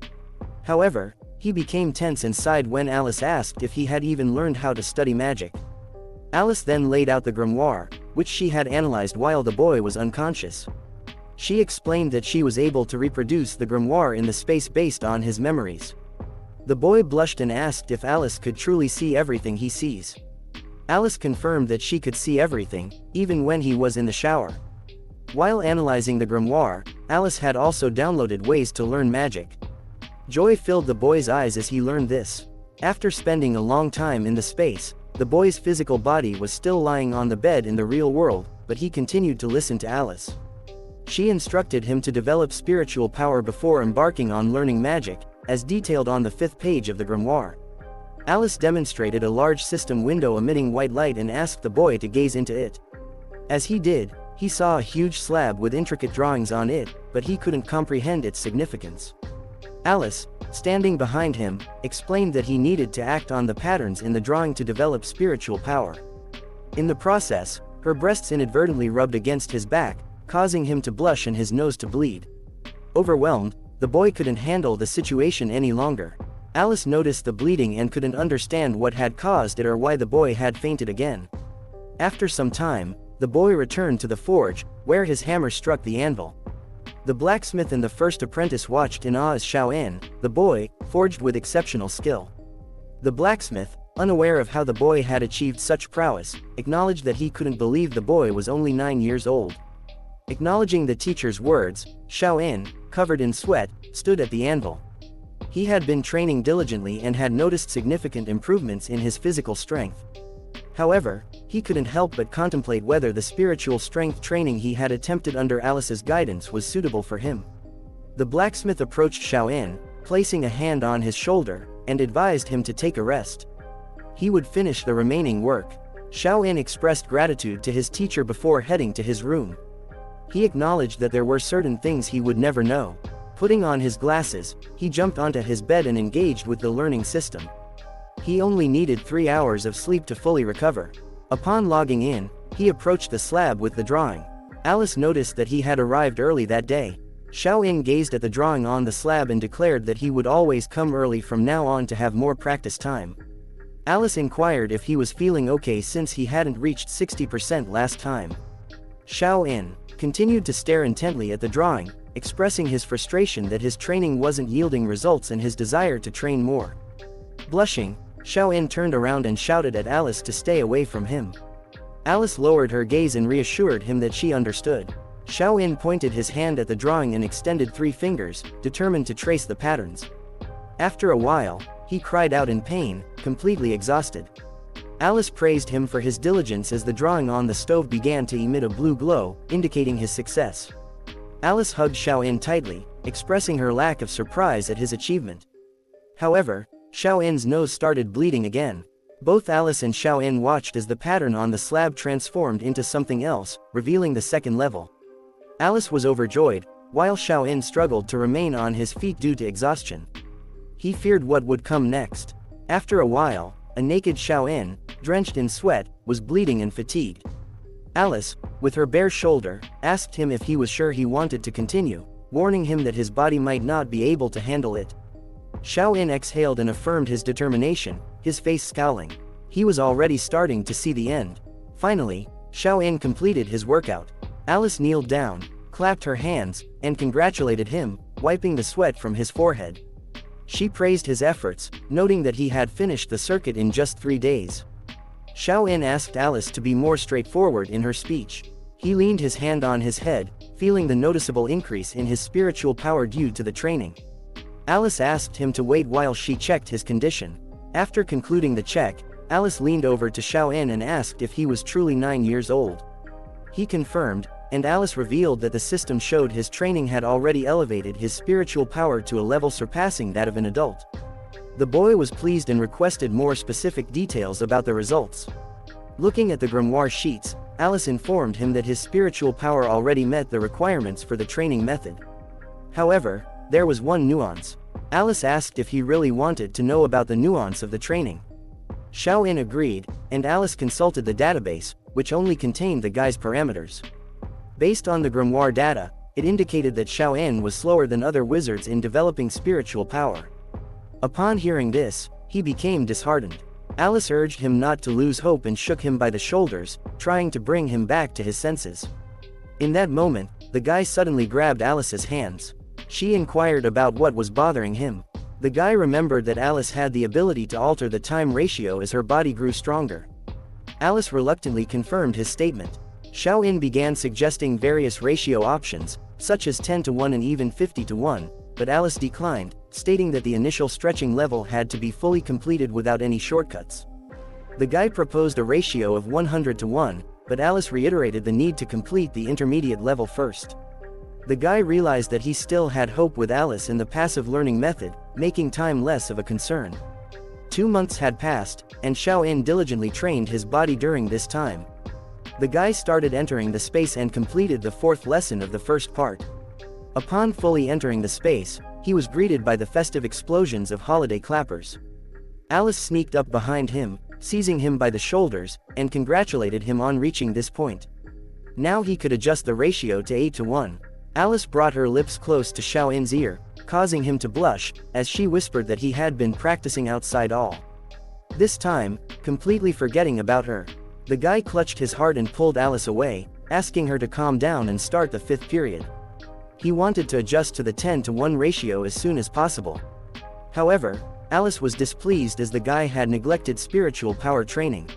However, he became tense and sighed when Alice asked if he had even learned how to study magic. Alice then laid out the grimoire, which she had analyzed while the boy was unconscious. She explained that she was able to reproduce the grimoire in the space based on his memories. The boy blushed and asked if Alice could truly see everything he sees. Alice confirmed that she could see everything, even when he was in the shower. While analyzing the grimoire, Alice had also downloaded ways to learn magic. Joy filled the boy's eyes as he learned this. After spending a long time in the space, the boy's physical body was still lying on the bed in the real world, but he continued to listen to Alice. She instructed him to develop spiritual power before embarking on learning magic, as detailed on the 5th page of the grimoire. Alice demonstrated a large system window emitting white light and asked the boy to gaze into it. As he did, he saw a huge slab with intricate drawings on it, but he couldn't comprehend its significance. Alice, standing behind him, explained that he needed to act on the patterns in the drawing to develop spiritual power. In the process, her breasts inadvertently rubbed against his back, causing him to blush and his nose to bleed. Overwhelmed, the boy couldn't handle the situation any longer. Alice noticed the bleeding and couldn't understand what had caused it or why the boy had fainted again. After some time, the boy returned to the forge, where his hammer struck the anvil. The blacksmith and the first apprentice watched in awe as Xiao-in, the boy, forged with exceptional skill. The blacksmith, unaware of how the boy had achieved such prowess, acknowledged that he couldn't believe the boy was only 9 years old. Acknowledging the teacher's words, Xiao-in, covered in sweat, stood at the anvil. He had been training diligently and had noticed significant improvements in his physical strength. However, he couldn't help but contemplate whether the spiritual strength training he had attempted under Alice's guidance was suitable for him. The blacksmith approached Xiao-in, placing a hand on his shoulder, and advised him to take a rest. He would finish the remaining work. Xiao-in expressed gratitude to his teacher before heading to his room. He acknowledged that there were certain things he would never know. Putting on his glasses, he jumped onto his bed and engaged with the learning system. He only needed 3 hours of sleep to fully recover. Upon logging in, he approached the slab with the drawing. Alice noticed that he had arrived early that day. Xiao-in gazed at the drawing on the slab and declared that he would always come early from now on to have more practice time. Alice inquired if he was feeling okay since he hadn't reached 60% last time. Xiao-in continued to stare intently at the drawing, expressing his frustration that his training wasn't yielding results and his desire to train more. Blushing, Xiao-in turned around and shouted at Alice to stay away from him. Alice lowered her gaze and reassured him that she understood. Xiao-in pointed his hand at the drawing and extended 3 fingers, determined to trace the patterns. After a while, he cried out in pain, completely exhausted. Alice praised him for his diligence as the drawing on the stove began to emit a blue glow, indicating his success. Alice hugged Xiao-in tightly, expressing her lack of surprise at his achievement. However, Xiao-in's nose started bleeding again. Both Alice and Xiao-in watched as the pattern on the slab transformed into something else, revealing the second level. Alice was overjoyed, while Xiao-in struggled to remain on his feet due to exhaustion. He feared what would come next. After a while, a naked Xiao-in, drenched in sweat, was bleeding and fatigued. Alice, with her bare shoulder, asked him if he was sure he wanted to continue, warning him that his body might not be able to handle it. Xiao-in exhaled and affirmed his determination, his face scowling. He was already starting to see the end. Finally, Xiao-in completed his workout. Alice kneeled down, clapped her hands, and congratulated him, wiping the sweat from his forehead. She praised his efforts, noting that he had finished the circuit in just 3 days. Xiao-in asked Alice to be more straightforward in her speech. He leaned his hand on his head, feeling the noticeable increase in his spiritual power due to the training. Alice asked him to wait while she checked his condition. After concluding the check, Alice leaned over to Xiao-in and asked if he was truly 9 years old. He confirmed, and Alice revealed that the system showed his training had already elevated his spiritual power to a level surpassing that of an adult. The boy was pleased and requested more specific details about the results. Looking at the grimoire sheets, Alice informed him that his spiritual power already met the requirements for the training method. However, there was one nuance. Alice asked if he really wanted to know about the nuance of the training. Xiao-in agreed, and Alice consulted the database, which only contained the guy's parameters. Based on the grimoire data, it indicated that Xiao-in was slower than other wizards in developing spiritual power. Upon hearing this, he became disheartened. Alice urged him not to lose hope and shook him by the shoulders, trying to bring him back to his senses. In that moment, the guy suddenly grabbed Alice's hands. She inquired about what was bothering him. The guy remembered that Alice had the ability to alter the time ratio as her body grew stronger. Alice reluctantly confirmed his statement. Xiao-in began suggesting various ratio options, such as 10-to-1 and even 50-to-1, but Alice declined, stating that the initial stretching level had to be fully completed without any shortcuts. The guy proposed a ratio of 100-to-1, but Alice reiterated the need to complete the intermediate level first. The guy realized that he still had hope with Alice in the passive learning method, making time less of a concern. 2 months had passed, and Xiao-in diligently trained his body during this time. The guy started entering the space and completed the 4th lesson of the first part. Upon fully entering the space, he was greeted by the festive explosions of holiday clappers. Alice sneaked up behind him, seizing him by the shoulders, and congratulated him on reaching this point. Now he could adjust the ratio to 8-to-1. Alice brought her lips close to Xiao-in's ear, causing him to blush, as she whispered that he had been practicing outside all this time, completely forgetting about her. The guy clutched his heart and pulled Alice away, asking her to calm down and start the 5th period. He wanted to adjust to the 10-to-1 ratio as soon as possible. However, Alice was displeased as the guy had neglected spiritual power training.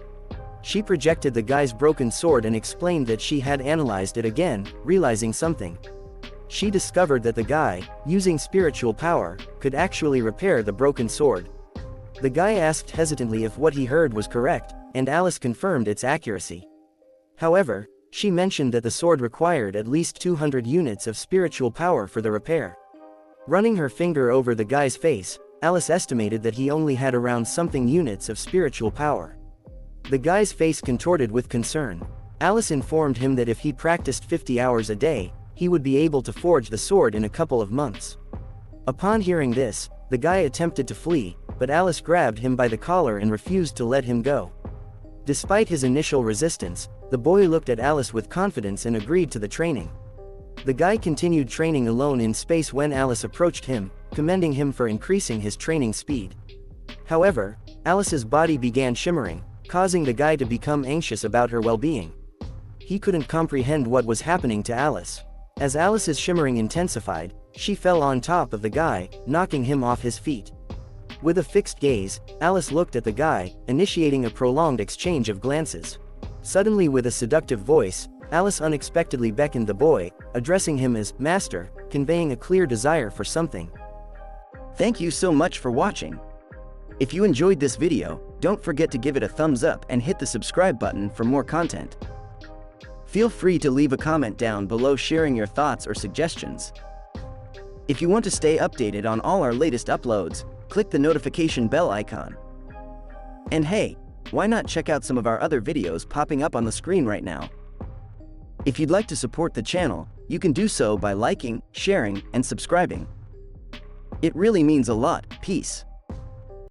She projected the guy's broken sword and explained that she had analyzed it again, realizing something. She discovered that the guy, using spiritual power, could actually repair the broken sword. The guy asked hesitantly if what he heard was correct, and Alice confirmed its accuracy. However, she mentioned that the sword required at least 200 units of spiritual power for the repair. Running her finger over the guy's face, Alice estimated that he only had around something units of spiritual power. The guy's face contorted with concern. Alice informed him that if he practiced 50 hours a day, he would be able to forge the sword in a couple of months. Upon hearing this, the guy attempted to flee, but Alice grabbed him by the collar and refused to let him go. Despite his initial resistance, the boy looked at Alice with confidence and agreed to the training. The guy continued training alone in space when Alice approached him, commending him for increasing his training speed. However, Alice's body began shimmering, causing the guy to become anxious about her well-being. He couldn't comprehend what was happening to Alice. As Alice's shimmering intensified, she fell on top of the guy, knocking him off his feet. With a fixed gaze, Alice looked at the guy, initiating a prolonged exchange of glances. Suddenly, with a seductive voice, Alice unexpectedly beckoned the boy, addressing him as Master, conveying a clear desire for something.
Thank you so much for watching. If you enjoyed this video, don't forget to give it a thumbs up and hit the subscribe button for more content. Feel free to leave a comment down below sharing your thoughts or suggestions. If you want to stay updated on all our latest uploads, click the notification bell icon. And hey, why not check out some of our other videos popping up on the screen right now? If you'd like to support the channel, you can do so by liking, sharing, and subscribing. It really means a lot. Peace.